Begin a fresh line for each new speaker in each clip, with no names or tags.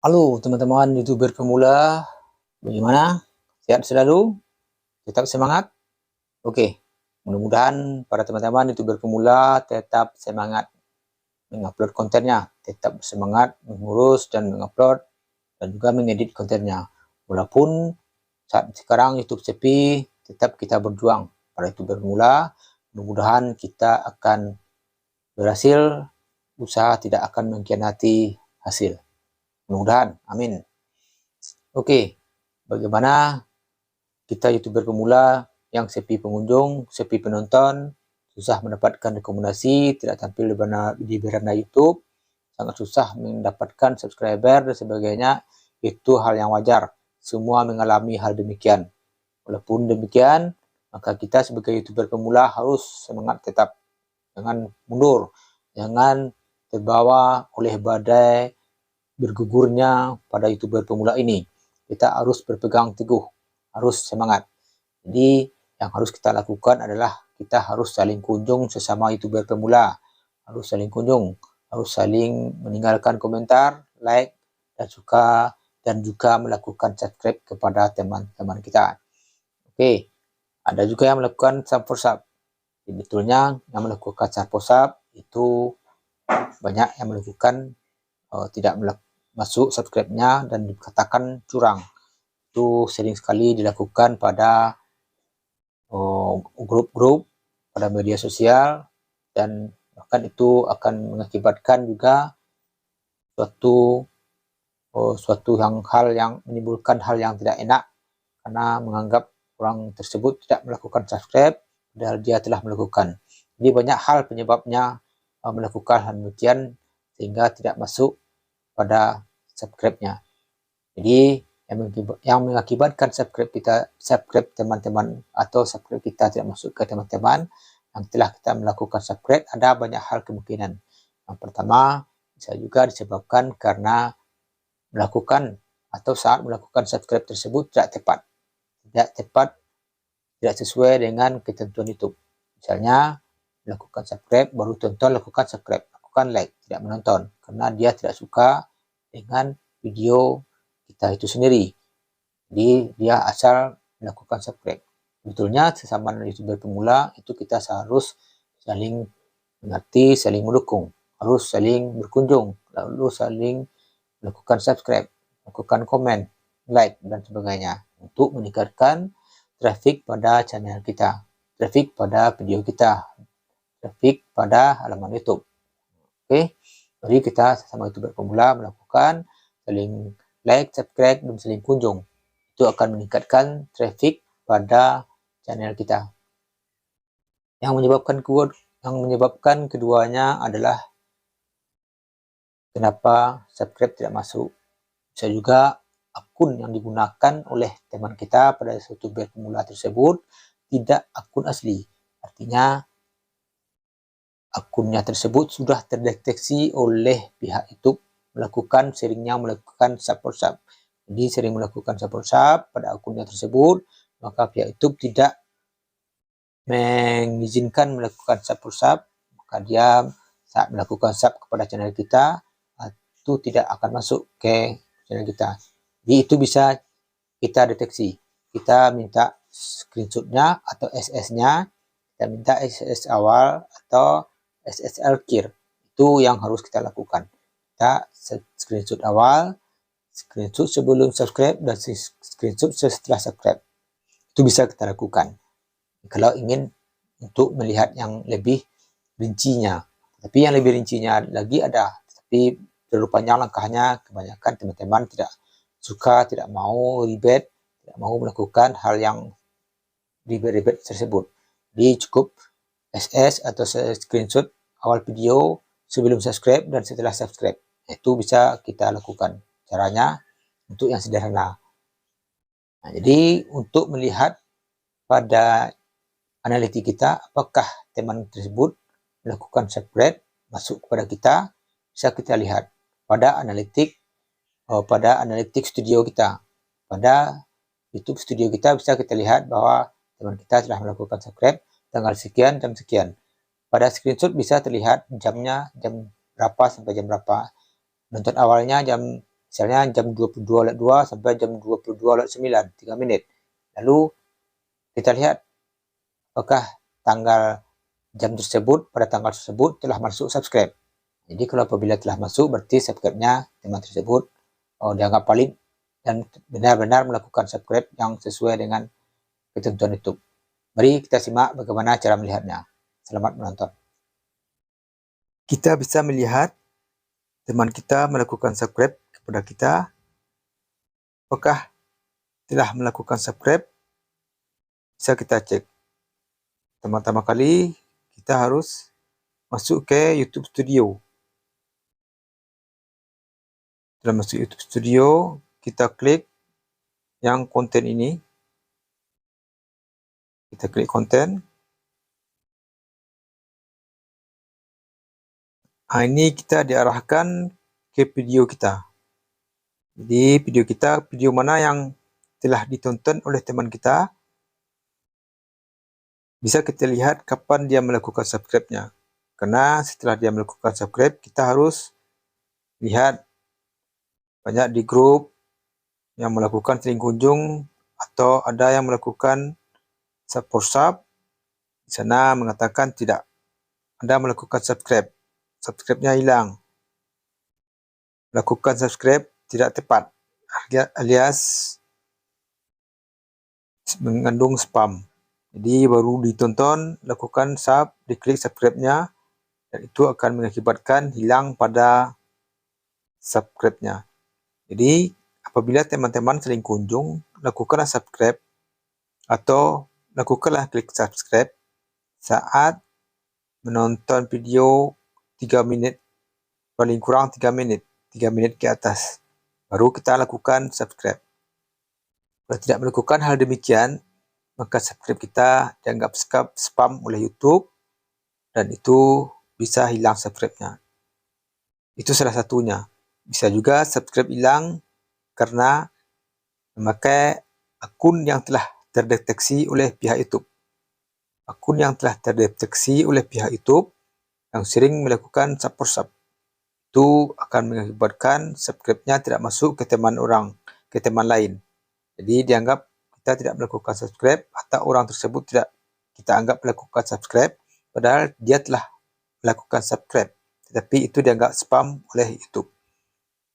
Halo teman-teman YouTuber pemula, bagaimana? Sehat selalu? Tetap semangat? Oke, mudah-mudahan para teman-teman YouTuber pemula tetap semangat mengupload kontennya, tetap semangat mengurus dan mengupload dan juga mengedit kontennya. Walaupun saat sekarang YouTube sepi, tetap kita berjuang. Para YouTuber pemula, mudah-mudahan kita akan berhasil, usaha tidak akan mengkhianati hasil. Mudah-mudahan, amin. Oke, bagaimana kita YouTuber pemula yang sepi pengunjung, sepi penonton, susah mendapatkan rekomendasi, tidak tampil di beranda YouTube, sangat susah mendapatkan subscriber dan sebagainya. Itu hal yang wajar. Semua mengalami hal demikian. Walaupun demikian, maka kita sebagai YouTuber pemula harus semangat tetap. Jangan mundur, jangan terbawa oleh badai bergugurnya pada YouTuber pemula ini. Kita harus berpegang teguh, harus semangat. Jadi yang harus kita lakukan adalah kita harus saling kunjung sesama YouTuber pemula, harus saling kunjung, harus saling meninggalkan komentar, like, dan juga melakukan subscribe kepada teman-teman kita. Oke, ada juga yang melakukan sub. Sebetulnya yang melakukan sub itu banyak yang melakukan tidak masuk subscribe-nya dan dikatakan curang. Itu sering sekali dilakukan pada grup-grup, pada media sosial, dan bahkan itu akan mengakibatkan juga suatu hal yang menimbulkan hal yang tidak enak karena menganggap orang tersebut tidak melakukan subscribe padahal dia telah melakukan. Jadi banyak hal penyebabnya melakukan hal demikian sehingga tidak masuk pada subscribe-nya. Jadi yang mengakibatkan subscribe teman-teman atau subscribe kita tidak masuk ke teman-teman yang telah kita melakukan subscribe, ada banyak hal kemungkinan. Yang pertama, bisa juga disebabkan karena melakukan atau saat melakukan subscribe tersebut tidak sesuai dengan ketentuan YouTube. Misalnya melakukan subscribe baru tonton, lakukan subscribe, lakukan like, tidak menonton karena dia tidak suka dengan video kita itu sendiri. Jadi dia asal melakukan subscribe. Sebetulnya sesama YouTuber pemula itu kita harus saling mengerti, saling mendukung, harus saling berkunjung, lalu saling melakukan subscribe, melakukan komen, like, dan sebagainya untuk meningkatkan traffic pada channel kita, traffic pada video kita, traffic pada halaman YouTube. Oke, jadi kita sesama YouTuber pemula melakukan saling like, subscribe, dan saling kunjung. Itu akan meningkatkan traffic pada channel kita. Yang menyebabkan keduanya adalah kenapa subscribe tidak masuk. Bisa juga akun yang digunakan oleh teman kita pada YouTuber pemula tersebut tidak akun asli. Artinya akunnya tersebut sudah terdeteksi oleh pihak YouTube seringnya melakukan sub. Jadi sering melakukan sub pada akunnya tersebut, maka pihak YouTube tidak mengizinkan melakukan sub, maka dia saat melakukan sub kepada channel kita itu tidak akan masuk ke channel kita. Jadi itu bisa kita deteksi. Kita minta screenshotnya atau SS-nya, kita minta SS awal atau SSL Kir. Itu yang harus kita lakukan. Kita screenshot awal, screenshot sebelum subscribe, dan screenshot setelah subscribe. Itu bisa kita lakukan kalau ingin untuk melihat yang lebih rincinya. Tapi yang lebih rincinya lagi ada, tapi terlalu panjang langkahnya. Kebanyakan teman-teman tidak suka, tidak mau ribet, tidak mau melakukan hal yang ribet-ribet tersebut. Jadi cukup SS atau screenshot awal video sebelum subscribe dan setelah subscribe. Itu bisa kita lakukan caranya untuk yang sederhana. Nah, jadi untuk melihat pada analitik kita apakah teman tersebut melakukan subscribe masuk kepada kita, bisa kita lihat pada analitik studio kita. Pada YouTube studio kita bisa kita lihat bahwa teman kita telah melakukan subscribe tanggal sekian, jam sekian. Pada screenshot bisa terlihat jamnya, jam berapa sampai jam berapa. Nonton awalnya jam Misalnya jam 22.02 sampai jam 22.09, 3 menit. Lalu kita lihat apakah jam tersebut, pada tanggal tersebut telah masuk subscribe. Jadi kalau apabila telah masuk, berarti subscribe-nya teman tersebut dianggap valid dan benar-benar melakukan subscribe yang sesuai dengan ketentuan YouTube. Mari kita simak bagaimana cara melihatnya. Selamat menonton. Kita bisa melihat teman kita melakukan subscribe kepada kita. Apakah telah melakukan subscribe? Bisa kita cek. Pertama kali kita harus masuk ke YouTube Studio. Setelah masuk YouTube Studio, kita klik yang konten ini. Kita klik konten. Ini kita diarahkan ke video kita. Jadi video mana yang telah ditonton oleh teman kita, bisa kita lihat kapan dia melakukan subscribe-nya. Karena setelah dia melakukan subscribe, kita harus lihat banyak di grup yang melakukan sering kunjung atau ada yang melakukan support sub. Di sana mengatakan tidak, Anda melakukan subscribe, subscribe-nya hilang. Lakukan subscribe tidak tepat, alias mengandung spam. Jadi baru ditonton, lakukan sub, diklik subscribe-nya, dan itu akan mengakibatkan hilang pada subscribe-nya. Jadi apabila teman-teman sering kunjung, lakukanlah subscribe atau lakukanlah klik subscribe saat menonton video 3 menit, paling kurang 3 menit ke atas. Baru kita lakukan subscribe. Kalau tidak melakukan hal demikian, maka subscribe kita dianggap spam oleh YouTube dan itu bisa hilang subscribe-nya. Itu salah satunya. Bisa juga subscribe hilang karena memakai akun yang telah terdeteksi oleh pihak YouTube. Akun yang telah terdeteksi oleh pihak YouTube yang sering melakukan support sub. Itu akan mengakibatkan subscribe-nya tidak masuk ke teman lain. Jadi dianggap kita tidak melakukan subscribe atau orang tersebut tidak kita anggap melakukan subscribe, padahal dia telah melakukan subscribe, tetapi itu dianggap spam oleh YouTube.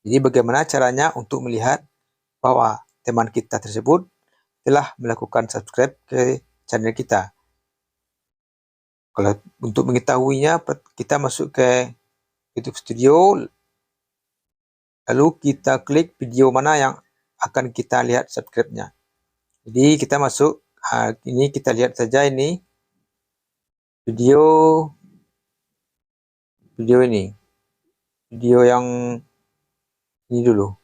Jadi bagaimana caranya untuk melihat bahwa teman kita tersebut telah melakukan subscribe ke channel kita? Kalau untuk mengetahuinya, kita masuk ke YouTube Studio, lalu kita klik video mana yang akan kita lihat subscribe-nya. Jadi kita masuk, ini kita lihat saja ini video ini, video yang ini dulu,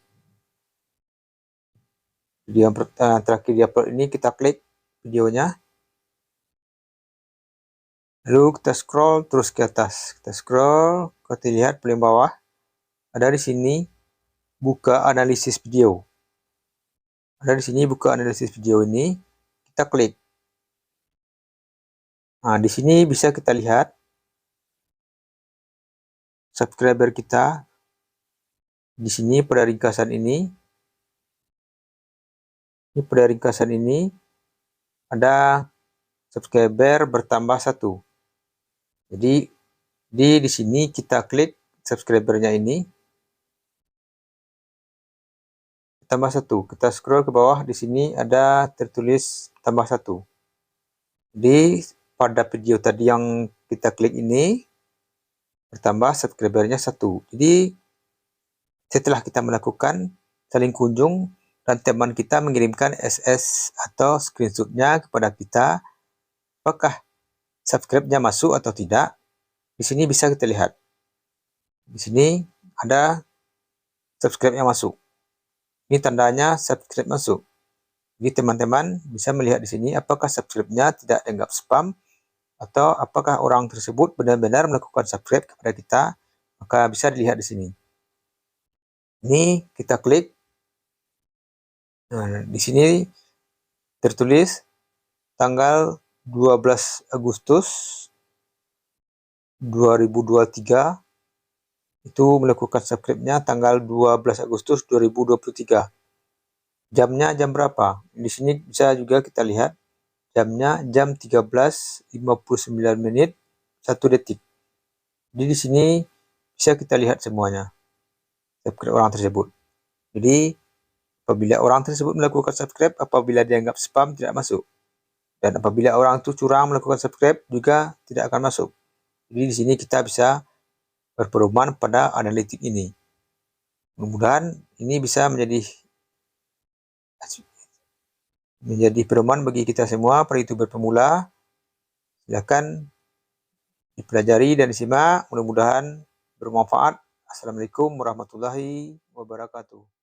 video yang terakhir di upload ini, kita klik videonya, lalu kita scroll terus ke atas, kita scroll, kita lihat paling bawah ada di sini buka analisis video. Ada di sini buka analisis video ini, kita klik. Nah, di sini bisa kita lihat subscriber kita. Di sini pada ringkasan ini. Ini pada ringkasan ini ada subscriber bertambah 1. Jadi di sini kita klik subscribernya ini. Tambah 1. Kita scroll ke bawah, di sini ada tertulis tambah 1. Jadi pada video tadi yang kita klik ini bertambah subscribernya 1. Jadi setelah kita melakukan saling kunjung dan teman kita mengirimkan SS atau screenshotnya kepada kita, apakah subscribe-nya masuk atau tidak? Di sini bisa kita lihat. Di sini ada subscribe-nya masuk. Ini tandanya subscribe masuk. Jadi teman-teman bisa melihat di sini apakah subscribe-nya tidak dianggap spam atau apakah orang tersebut benar-benar melakukan subscribe kepada kita, maka bisa dilihat di sini. Ini kita klik. Nah, di sini tertulis tanggal 12 Agustus 2023. itu melakukan subscribe-nya tanggal 12 Agustus 2023. Jamnya jam berapa? Di sini bisa juga kita lihat jamnya jam 13.59 menit 1 detik. Jadi di sini bisa kita lihat semuanya subscribe orang tersebut. Jadi apabila orang tersebut melakukan subscribe, apabila dianggap spam tidak masuk. Dan apabila orang itu curang melakukan subscribe juga tidak akan masuk. Jadi di sini kita bisa berpedoman pada analitik ini. Mudah-mudahan ini bisa menjadi pedoman bagi kita semua para YouTuber pemula. Silakan dipelajari dan disimak, mudah-mudahan bermanfaat. Assalamualaikum warahmatullahi wabarakatuh.